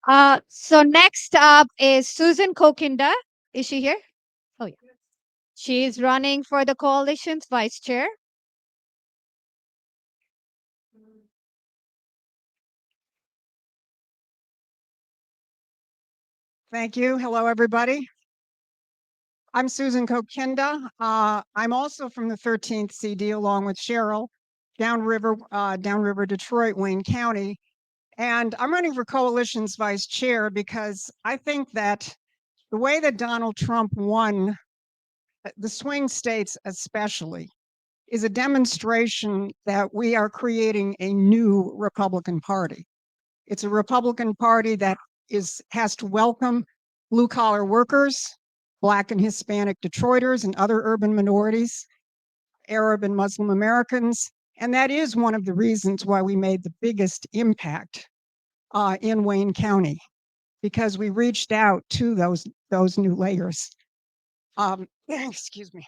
So next up is Susan Kokinda. Is she here? Oh, yeah. She is running for the coalition's vice chair. Thank you. Hello, everybody. I'm Susan Kokinda. I'm also from the 13th CD along with Cheryl, downriver Detroit, Wayne County. And I'm running for coalition's vice chair because I think that the way that Donald Trump won the swing states especially is a demonstration that we are creating a new Republican Party. It's a Republican Party that has to welcome blue collar workers, Black and Hispanic Detroiters and other urban minorities, Arab and Muslim Americans. And that is one of the reasons why we made the biggest impact in Wayne County, because we reached out to those new layers. Excuse me.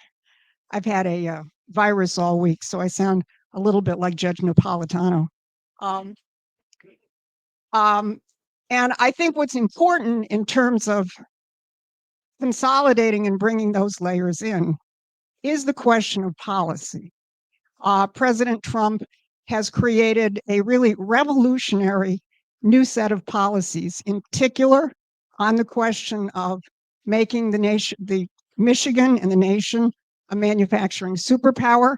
I've had a virus all week, so I sound a little bit like Judge Napolitano. Um, um, and I think what's important in terms of consolidating and bringing those layers in is the question of policy. President Trump has created a really revolutionary new set of policies, in particular on the question of making the Michigan and the nation a manufacturing superpower,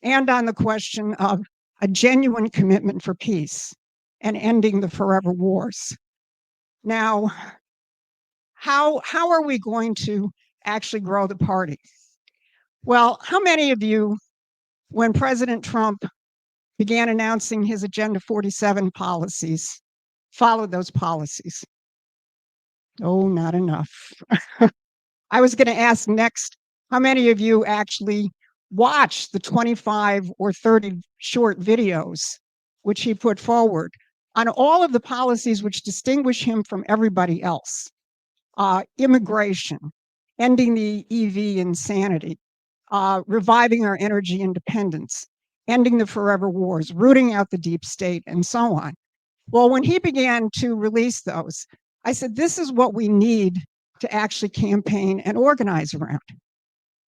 and on the question of a genuine commitment for peace and ending the forever wars. Now, how are we going to actually grow the party? Well, how many of you, when President Trump began announcing his Agenda 47 policies, followed those policies? Oh, not enough. I was going to ask next, how many of you actually watched the 25 or 30 short videos which he put forward on all of the policies which distinguish him from everybody else? Immigration, ending the EV insanity, reviving our energy independence, ending the forever wars, rooting out the deep state, and so on. Well, when he began to release those, I said, this is what we need to actually campaign and organize around.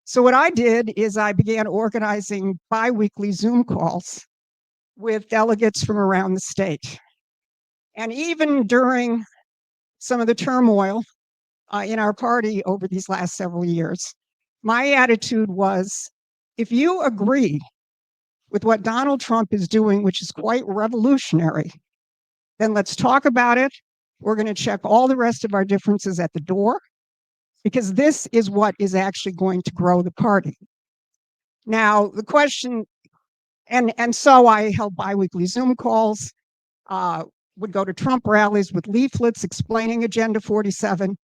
So what I did is I began organizing biweekly Zoom calls with delegates from around the state. And even during some of the turmoil in our party over these last several years, my attitude was, if you agree with what Donald Trump is doing, which is quite revolutionary, then let's talk about it. We're going to check all the rest of our differences at the door, because this is what is actually going to grow the party. Now, the question, and so I held biweekly Zoom calls, would go to Trump rallies with leaflets explaining Agenda 47,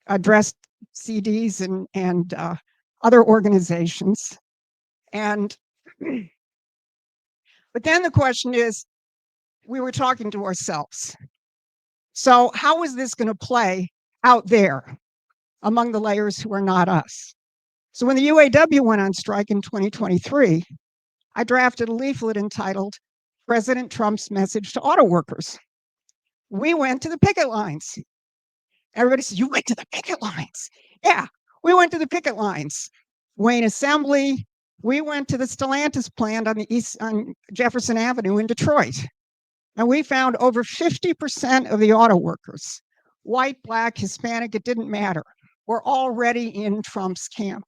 addressed CDs and other organizations. And but then the question is, we were talking to ourselves. So how is this going to play out there among the layers who are not us? So when the UAW went on strike in 2023, I drafted a leaflet entitled President Trump's Message to Auto Workers. We went to the picket lines. Everybody says, you went to the picket lines. Yeah, we went to the picket lines. Wayne Assembly, we went to the Stellantis plant on Jefferson Avenue in Detroit. And we found over 50% of the auto workers, white, Black, Hispanic, it didn't matter, were already in Trump's camp.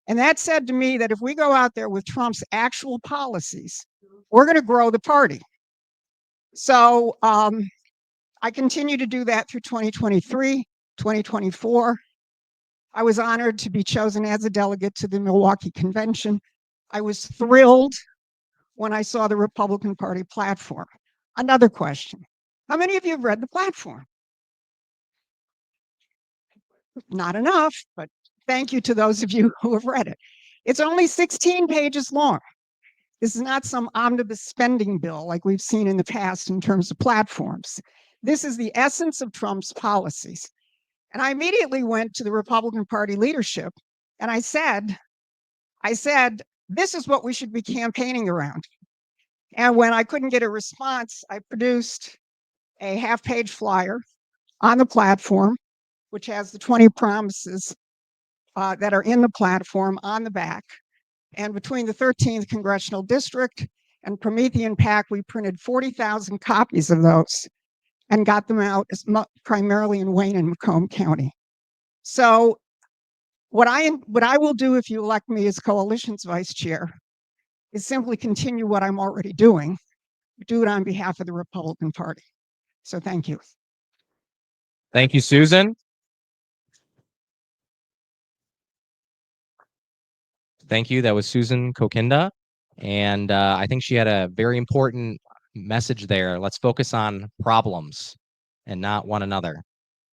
And that said to me that if we go out there with Trump's actual policies, we're going to grow the party. So I continue to do that through 2023, 2024. I was honored to be chosen as a delegate to the Milwaukee Convention. I was thrilled when I saw the Republican Party platform. Another question. How many of you have read the platform? Not enough, but thank you to those of you who have read it. It's only 16 pages long. This is not some omnibus spending bill like we've seen in the past in terms of platforms. This is the essence of Trump's policies. And I immediately went to the Republican Party leadership and I said, this is what we should be campaigning around. And when I couldn't get a response, I produced a half-page flyer on the platform, which has the 20 promises that are in the platform on the back. And between the 13th Congressional District and Promethean PAC, we printed 40,000 copies of those and got them out primarily in Wayne and Macomb County. So what I will do if you elect me as coalition's vice chair is simply continue what I'm already doing, do it on behalf of the Republican Party. So thank you. Thank you, Susan. Thank you. That was Susan Kokinda. And I think she had a very important message there. Let's focus on problems and not one another.